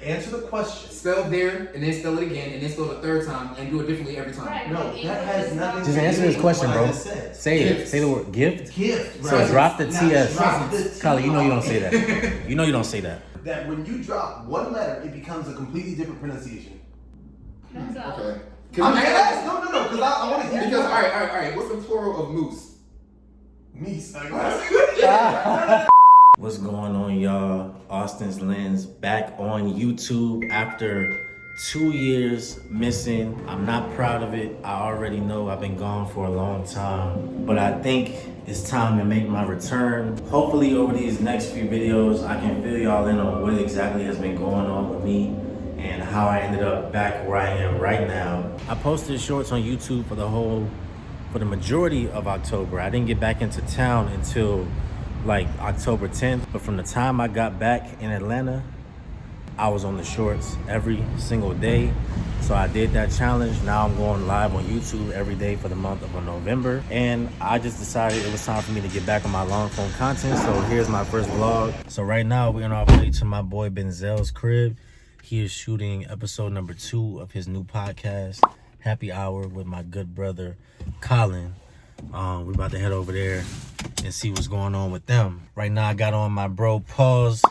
Answer the question. Spell there, and then spell it again, and then spell it a third time, and do it differently every time. Right. No, that has nothing to do Just answer this question, with bro. what I just said. Say it. Say the word gift. Gift. So right? drop the Now, TS. drop the T. Kyle, you know you don't say that. You know you don't say that. That when you drop one letter, it becomes a completely different pronunciation. Okay. I'm asking. No, because I want to hear. Because all right. What's the plural of moose? Meese. What's going on, y'all? Austin's Lens back on YouTube after 2 years missing. I'm not proud of it. I already know I've been gone for a long time, but I think it's time to make my return. Hopefully over these next few videos, I can fill y'all in on what exactly has been going on with me and how I ended up back where I am right now. I posted shorts on YouTube for the majority of October. I didn't get back into town until like October 10th, but from the time I got back in Atlanta, I was on the shorts every single day. So I did that challenge. Now I'm going live on YouTube every day for the month of November. And I just decided it was time for me to get back on my long form content. So here's my first vlog. So right now we're on our way to my boy Benzel's crib. He is shooting episode number 2 of his new podcast, Happy Hour, with my good brother, Colin. We're about to head over there and see what's going on with them. Right now I got on my bro Paul's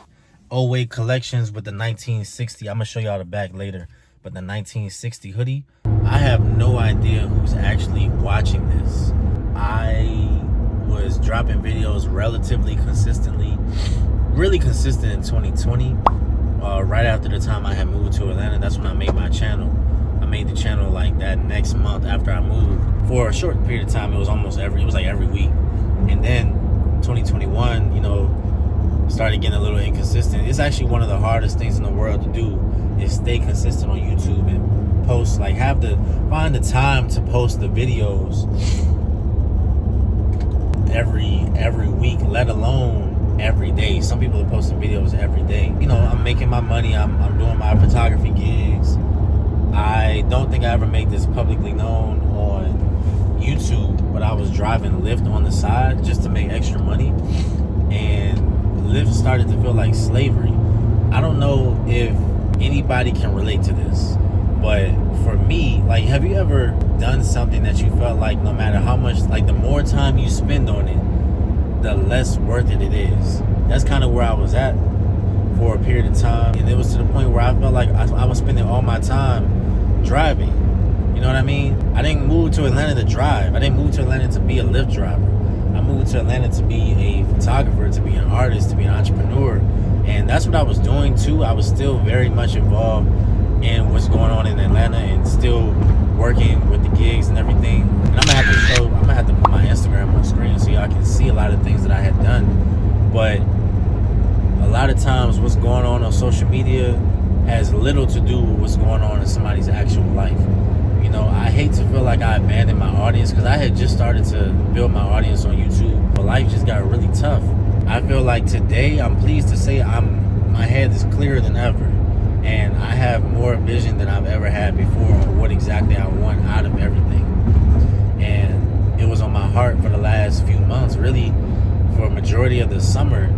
Oway collections with the 1960. I'm gonna show y'all the back later, but the 1960 hoodie. I have no idea who's actually watching this. I was dropping videos relatively consistently, really consistent in 2020. Right after the time I had moved to Atlanta, that's when I made my channel. I made the channel like that next month after I moved. For a short period of time, it was like every week. And then 2021, you know, started getting a little inconsistent. It's actually one of the hardest things in the world to do is stay consistent on YouTube and post, like find the time to post the videos every week, let alone every day. Some people are posting videos every day. You know, I'm making my money, I'm doing my photography gigs. I don't think I ever made this publicly known on YouTube, but I was driving Lyft on the side just to make extra money, and Lyft started to feel like slavery. I don't know if anybody can relate to this, but for me, like, have you ever done something that you felt like no matter how much, like the more time you spend on it, the less worth it is? That's kind of where I was at for a period of time, and it was to the point where I felt like I was spending all my time driving. You know what I mean? I didn't move to Atlanta to drive. I didn't move to Atlanta to be a Lyft driver. I moved to Atlanta to be a photographer, to be an artist, to be an entrepreneur. And that's what I was doing too. I was still very much involved in what's going on in Atlanta and still working with the gigs and everything. And I'm gonna have to put my Instagram on screen so y'all can see a lot of things that I had done. But a lot of times what's going on social media has little to do with what's going on in somebody's actual life. You know, I hate to feel like I abandoned my audience because I had just started to build my audience on YouTube, but life just got really tough. I feel like today, I'm pleased to say my head is clearer than ever, and I have more vision than I've ever had before on what exactly I want out of everything. And it was on my heart for the last few months, really for a majority of the summer,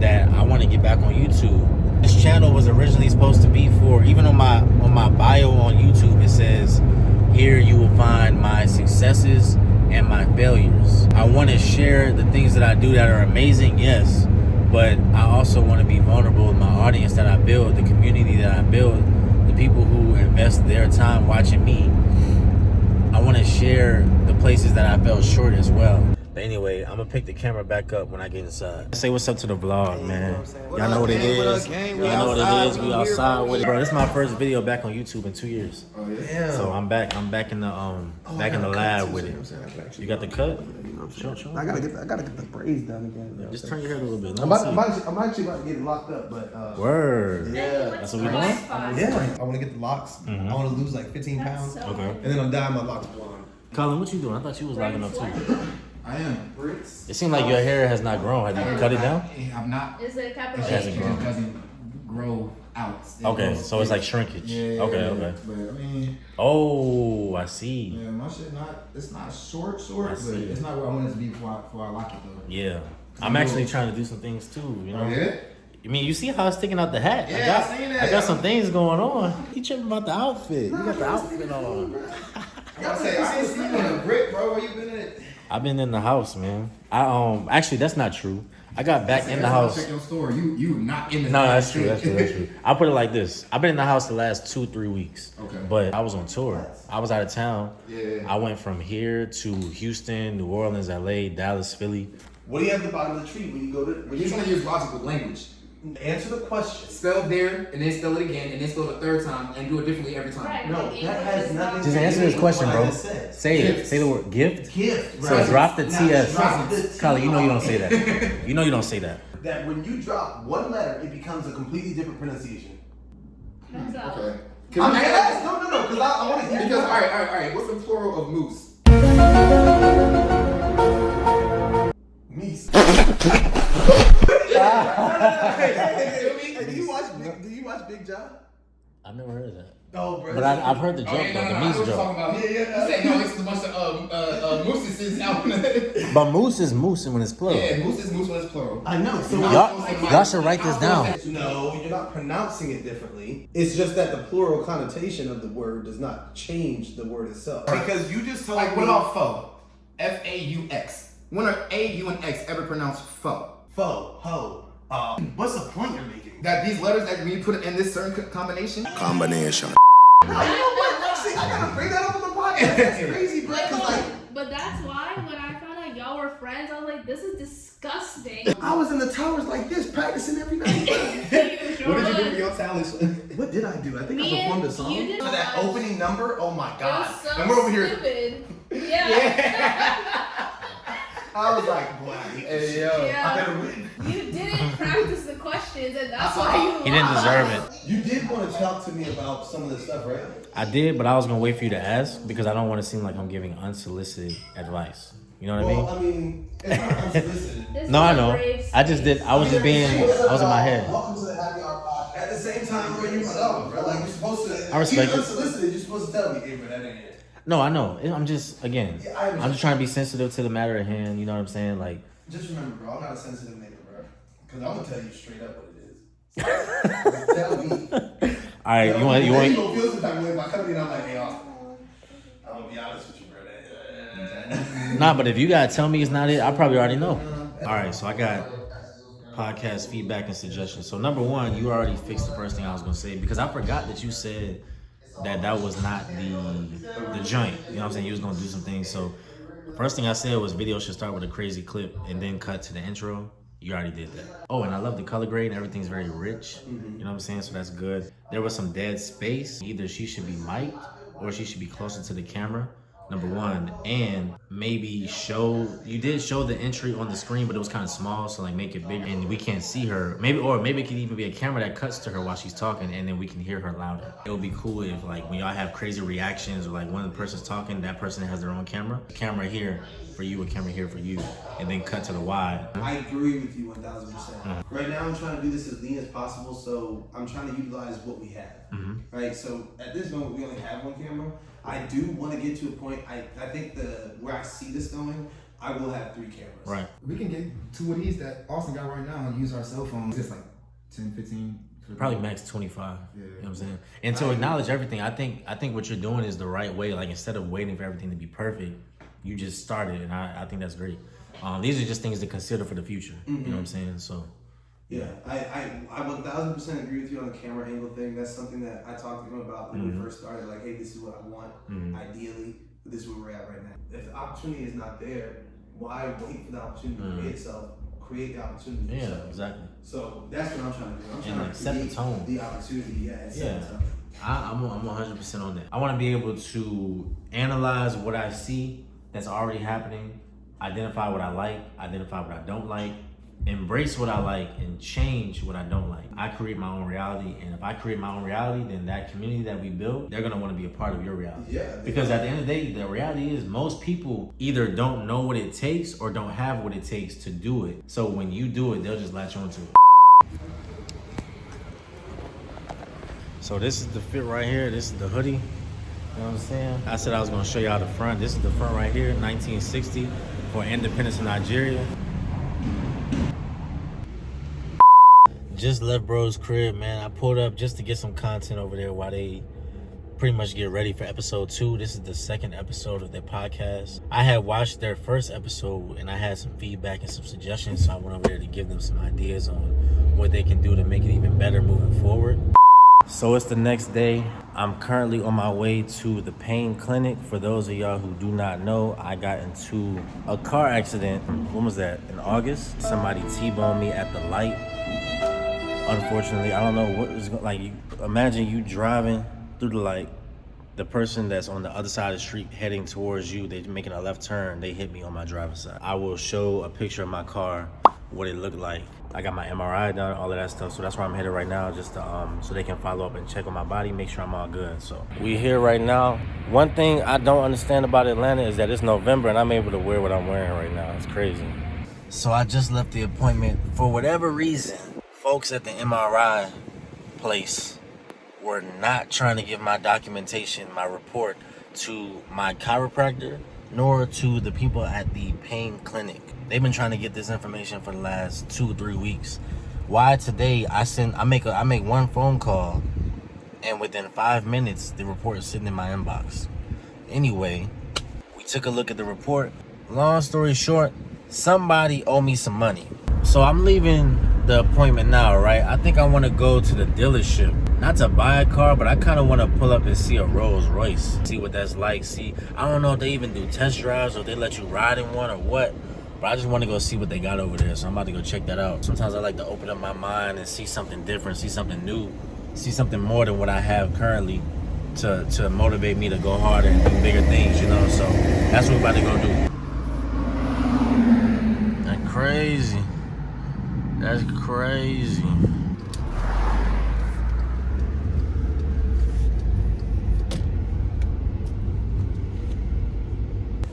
that I want to get back on YouTube. This channel was originally supposed to be for, even on my bio on YouTube, it says, here you will find my successes and my failures. I want to share the things that I do that are amazing, yes, but I also want to be vulnerable with my audience that I build, the community that I build, the people who invest their time watching me. I want to share the places that I fell short as well. But anyway, I'm gonna pick the camera back up when I get inside. Say what's up to the vlog, man. Y'all know what it is. Y'all know what it is. We outside with it, bro. This is my first video back on YouTube in 2 years. Oh yeah. So I'm back in the lab with it. You got the cut? Sure. I gotta get the braids done again. Just turn your head a little bit. I'm actually about to get it locked up, but word. Yeah. That's what we doing? Yeah. I want to get the locks. I want to lose like 15 pounds. Okay. And then I'm dyeing my locks blonde. Colin, what you doing? I thought you was locking up too. I am. Bricks. It seemed like your hair has not grown. Have you cut it down? I'm not. Is it capital It hasn't H? grown. doesn't grow out. Okay, so it's like shrinkage. Yeah. Okay. But I mean, Oh, I see. yeah, my shit it's not short, I but see. it's not where I want it to be before I lock it though. Yeah. I'm actually trying to do some things too, you know? Oh, yeah? I mean, you see how it's sticking out the hat. Yeah, I seen that. I got some things going on. You tripping about the outfit. You got the outfit on. I say, I ain't seen you in a brick, bro. Where you been at? I've been in the house, man. Actually, that's not true. I got back in the house. Check your story. You not in the No, that's true. That's true. I'll put it like this. I've been in the house the last 2-3 weeks. Okay. But I was on tour. I was out of town. Yeah. I went from here to Houston, New Orleans, LA, Dallas, Philly. What do you have at the bottom of the tree when you go to? You're trying to use logical language. Answer the question. Spell there, and then spell it again, and then spell it a third time, and do it differently every time. Right. No, that has nothing. Just to answer do this with question, what bro. I just said. Say it. Gift. Say the word gift. Gift. So Right. drop the Now, TS. drop the T. Kylie, you know you don't say that. You know you don't say that. That when you drop one letter, it becomes a completely different pronunciation. Hands up. Okay. I'm dead. No, because I want to hear. Because all right. What's the plural of moose? Meese. Hey, Do you watch Big John? I've never heard of that. No, bro. But I've heard the joke, Okay, though, the I know Meese what you're joke. talking about. Yeah. You say no, this is a bunch of mooses out. But moose is moose when it's plural. Yeah, moose is moose when it's plural. I know. So Y'all should write this down. No, you're not pronouncing it differently. It's just that the plural connotation of the word does not change the word itself. because you just told Like, me what about faux? F-A-U-X. When are A, U, and X ever pronounced faux? faux, ho. What's the point you're making? That these letters that when you put it in this certain combination. Combination. You know what, Lexi? I gotta bring that up on the podcast. That's crazy, bro. Like, 'Cause, hold like, on. But that's why when I found out y'all were friends, I was like, this is disgusting. I was in the towers like this, practicing every night. You sure What did you do was. for your talents? What did I do? I think Me I performed a and song. you did For that one. opening number, oh my It god. was so And we're over here. stupid. Yeah. I was like, boy, I hate this shit. I Yeah. better win. You didn't practice the questions, and that's why you lost. He didn't deserve it. You did want to talk to me about some of this stuff, right? I did, but I was gonna wait for you to ask because I don't want to seem like I'm giving unsolicited advice. You know what Well, I mean, it's not unsolicited. This No, is I a know. brave I just did. I was just being. I was in my head. Welcome to the Happy Hour podcast. At the same time, where you know, bro, like you're supposed to. I respect even it. unsolicited, you're supposed to tell me, hey, bro, that ain't it. No, I know. I'm just again. Yeah, I I'm just trying to be sensitive to the matter at hand. You know what I'm saying? Like, Just remember, bro, I'm not a sensitive nigga, bro. Because I'm gonna tell you straight up what it is. Tell me. all right, you want You you gonna feel some type of way if I come in and I'm like, hey, Austin, I'm gonna be honest with you, bro. Nah, but if you gotta tell me it's not it, I probably already know. All right, so I got podcast feedback and suggestions. So number one, you already fixed the first thing I was gonna say because I forgot that you said that was not the joint. You know what I'm saying? You was gonna do some things. So first thing I said was video should start with a crazy clip and then cut to the intro. You already did that. Oh, and I love the color grade and everything's very rich. You know what I'm saying? So that's good. There was some dead space. Either she should be mic'd or she should be closer to the camera. Number one, and maybe you did show the entry on the screen, but it was kind of small, so like make it bigger and we can't see her. Maybe it could even be a camera that cuts to her while she's talking and then we can hear her louder. It would be cool if like when y'all have crazy reactions or like one of the person's talking, that person has their own camera. Camera here for you, a camera here for you, and then cut to the wide. I agree with you 1000%. Right now, I'm trying to do this as lean as possible, so I'm trying to utilize what we have. Right, so at this moment, we only have one camera. I do want to get to a point. I think where I see this going, I will have 3 cameras. Right. We can get 2 of these that Austin got right now and use our cell phones. Just like 10, 15. Probably max 25. Yeah. You know what I'm saying? And to acknowledge everything, I think what you're doing is the right way. Like instead of waiting for everything to be perfect, you just started, and I think that's great. These are just things to consider for the future. You know what I'm saying? So. Yeah, I 1000% agree with you on the camera angle thing. That's something that I talked to him about when we first started. Like, hey, this is what I want, ideally, but this is where we're at right now. If the opportunity is not there, why wait for the opportunity to create itself? Create the opportunity Yeah, yourself. exactly. So that's what I'm trying to do. I'm And, trying like, to set the create tone. the opportunity. Yeah, and set Yeah. the tone. I'm 100% on that. I want to be able to analyze what I see that's already happening, identify what I like, identify what I don't like, embrace what I like, and change what I don't like. I create my own reality, and if I create my own reality, then that community that we build, they're gonna want to be a part of your reality. Yeah. Because at the end of the day, the reality is most people either don't know what it takes or don't have what it takes to do it. So when you do it, they'll just latch on to it. So this is the fit right here. This is the hoodie. You know what I'm saying? I said I was gonna show y'all the front. This is the front right here, 1960 for independence of Nigeria. just left bro's crib, man. I pulled up just to get some content over there while they pretty much get ready for episode 2. This is the second episode of their podcast. I had watched their first episode and I had some feedback and some suggestions, so I went over there to give them some ideas on what they can do to make it even better moving forward. So it's the next day. I'm currently on my way to the pain clinic. For those of y'all who do not know, I got into a car accident. When was that? In August? Somebody T-boned me at the light. Unfortunately, I don't know what was like. Imagine you driving through the light. The person that's on the other side of the street heading towards you, they're making a left turn. They hit me on my driver's side. I will show a picture of my car, what it looked like. I got my MRI done, all of that stuff, so that's where I'm headed right now, just to, so they can follow up and check on my body, make sure I'm all good. So we here right now. One thing I don't understand about Atlanta is that it's November and I'm able to wear what I'm wearing right now. It's crazy. So I just left the appointment. For whatever reason, folks at the MRI place were not trying to give my documentation, my report, to my chiropractor, nor to the people at the pain clinic. They've been trying to get this information for the last 2 or 3 weeks. Why today I make one phone call and within 5 minutes the report is sitting in my inbox. Anyway, we took a look at the report. Long story short, somebody owe me some money. So I'm leaving the appointment now, right? I think I want to go to the dealership. Not to buy a car, but I kind of want to pull up and see a Rolls Royce. See what that's like. See, I don't know if they even do test drives or they let you ride in one or what. But I just want to go see what they got over there. So I'm about to go check that out. Sometimes I like to open up my mind and see something different, see something new, see something more than what I have currently to motivate me to go harder and do bigger things, you know? So that's what we're about to go do. That's crazy. That's crazy.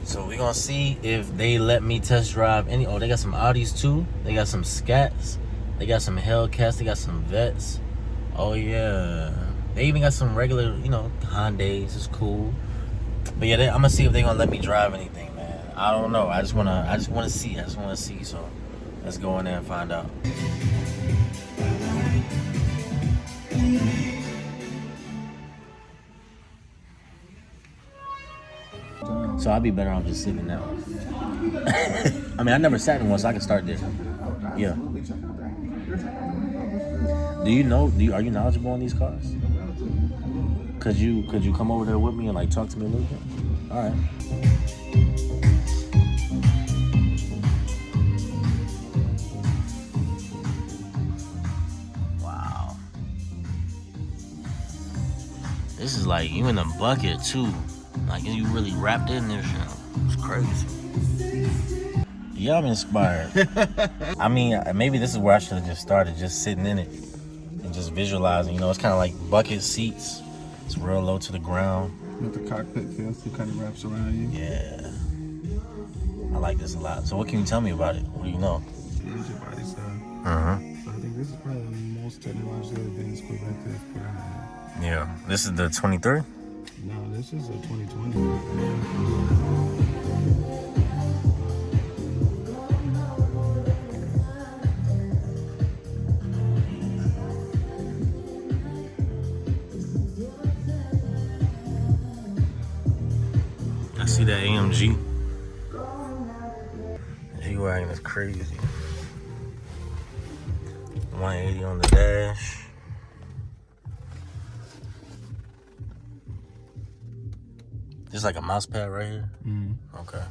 So we're gonna see if they let me test drive any. Oh, they got some Audis too. They got some Scats. They got some Hellcats. They got some Vets. Oh yeah. They even got some regular, Hyundais. It's cool. But yeah, I'm gonna see if they gonna let me drive anything, man. I don't know. I just wanna see. So let's go in there and find out. So I'd be better off just sitting now. I mean, I never sat in one, so I can start there. Yeah. Are you knowledgeable on these cars? Could you come over there with me and like talk to me a little bit? All right. Wow. This is like you in a bucket too. Like you really wrapped in this shit. It's crazy. Yeah, I'm inspired. I mean, maybe this is where I should have just started, just sitting in it and just visualizing. It's kind of like bucket seats. It's real low to the ground. With the cockpit feels too kind of wraps around you. Yeah. I like this a lot. So what can you tell me about it? What do you know? The engine body style. Uh-huh. So I think this is probably the most technologically advanced Corvette they've put out here. Yeah. This is the 23? No, this is a 2020. I see that AMG. G-Wagon is crazy. 180 on the dash. Just like a mouse pad right here? Okay.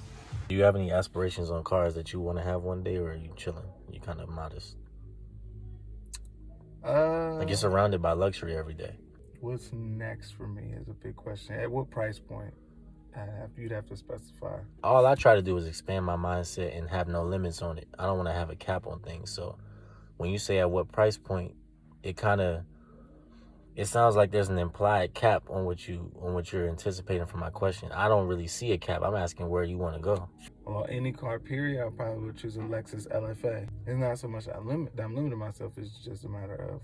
Do you have any aspirations on cars that you want to have one day, or are you chilling? You kind of modest? Like you're surrounded by luxury every day. What's next for me is a big question. At what price point? You'd have to specify. All I try to do is expand my mindset and have no limits on it. I don't want to have a cap on things. So when you say at what price point, it sounds like there's an implied cap on what you're anticipating for my question. I don't really see a cap. I'm asking where you want to go. Well, any car, period, I probably would choose a Lexus LFA. It's not so much that I'm limiting myself. It's just a matter of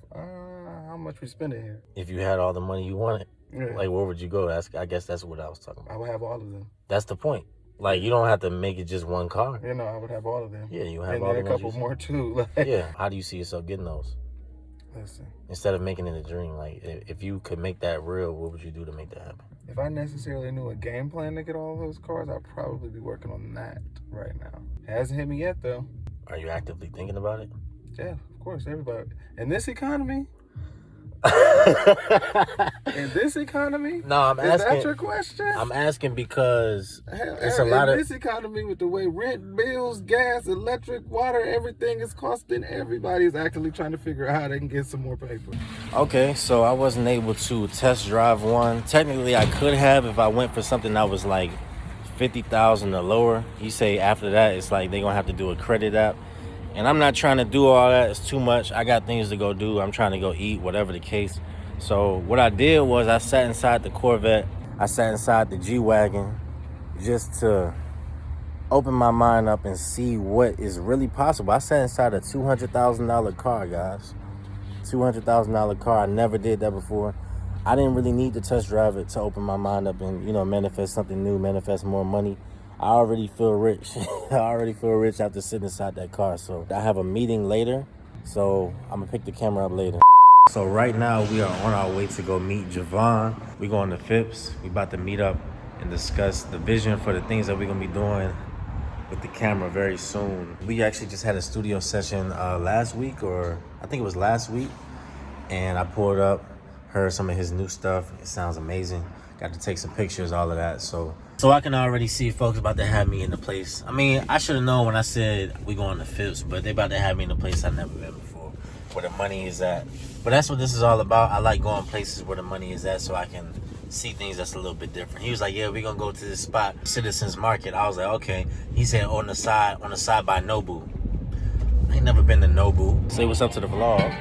how much we spend it here. If you had all the money you wanted, Yeah. like where would you go? I guess that's what I was talking about. I would have all of them. That's the point. Like you don't have to make it just one car. I would have all of them. Yeah, you have and all then the a ones couple you more too. Like, yeah. How do you see yourself getting those? Listen, instead of making it a dream? Like, if you could make that real, what would you do to make that happen? if I necessarily knew a game plan to get all those cars, I'd probably be working on that right now. It hasn't hit me yet, though. Are you actively thinking about it? Yeah, of course, everybody. In this economy? In this economy? No, I'm Is asking. that your question? I'm asking because Hell, it's a lot in of. this economy, with the way rent, bills, gas, electric, water, everything is costing, everybody is actively trying to figure out how they can get some more paper. Okay, so I wasn't able to test drive one. Technically, I could have if I went for something that was like 50,000 or lower. You say after that, it's like they're gonna have to do a credit app. And I'm not trying to do all that. It's too much. I got things to go do. I'm trying to go eat, whatever the case. So what I did was I sat inside the Corvette. I sat inside the G-Wagon just to open my mind up and see what is really possible. I sat inside a $200,000 car, guys. $200,000 car. I never did that before. I didn't really need to test drive it to open my mind up and, manifest something new, manifest more money. I already feel rich. I already feel rich after sitting inside that car. So I have a meeting later. So I'm going to pick the camera up later. So right now we are on our way to go meet Javon. We going to Phipps. We about to meet up and discuss the vision for the things that we're going to be doing with the camera very soon. We actually just had a studio session last week, or I think it was last week. And I pulled up, heard some of his new stuff. It sounds amazing. Got to take some pictures, all of that. So I can already see folks about to have me in the place. I mean, I should have known when I said we going to Phipps, but they about to have me in a place I've never been before, where the money is at. But that's what this is all about. I like going places where the money is at so I can see things that's a little bit different. He was like, yeah, we're going to go to this spot, Citizens Market. I was like, okay. He said on the side by Nobu. I ain't never been to Nobu. Say what's up to the vlog.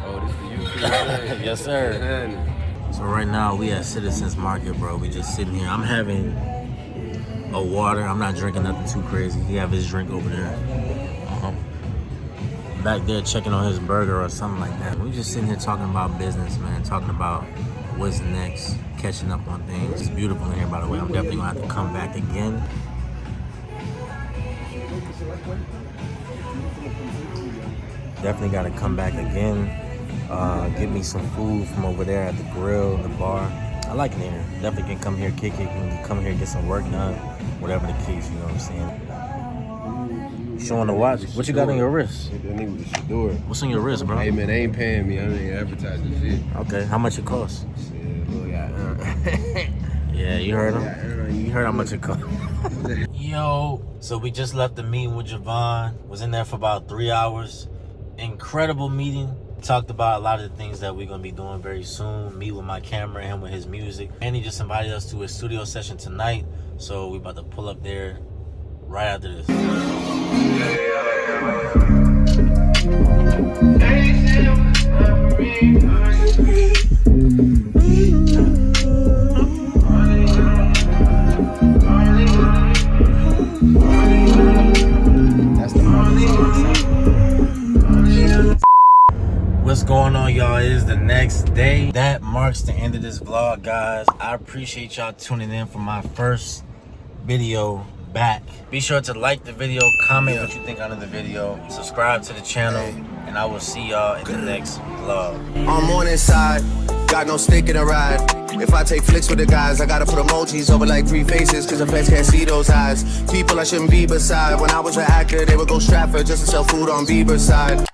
Oh, this for you? Yes, sir. So right now we at Citizens Market, bro. We just sitting here. I'm having a water. I'm not drinking nothing too crazy. He have his drink over there. Back there checking on his burger or something like that. We just sitting here talking about business, man. Talking about what's next. Catching up on things. It's beautiful in here, by the way. I'm definitely gonna have to come back again. Definitely gotta come back again. Get me some food from over there at the grill, the bar. I like it in here. Definitely can come here, kick it, can come here, get some work done. Whatever the case, you know what I'm saying? Showing the watch. What you got on your wrist? That nigga should do it. What's on your wrist, bro? Hey man, they ain't paying me. I ain't advertising shit. Okay, how much it costs? Shit, look out. Yeah, you heard him? You heard how much it costs. Yo, so we just left the meeting with Javon. Was in there for about 3 hours. Incredible meeting. Talked about a lot of the things that we're going to be doing very soon. Me with my camera, him with his music. And he just invited us to a studio session tonight. So we about to pull up there right after this. What's going on, y'all? It is the next day. That marks the end of this vlog, guys. I appreciate y'all tuning in for my first video back. Be sure to like the video, comment what you think under the video, subscribe to the channel, and I will see y'all in the next vlog. On morning side, got no stick in a ride. If I take flicks with the guys, I gotta put emojis over like 3 faces, cause the feds can't see those eyes. People I shouldn't be beside. When I was an actor, they would go Stratford just to sell food on Bieber's side.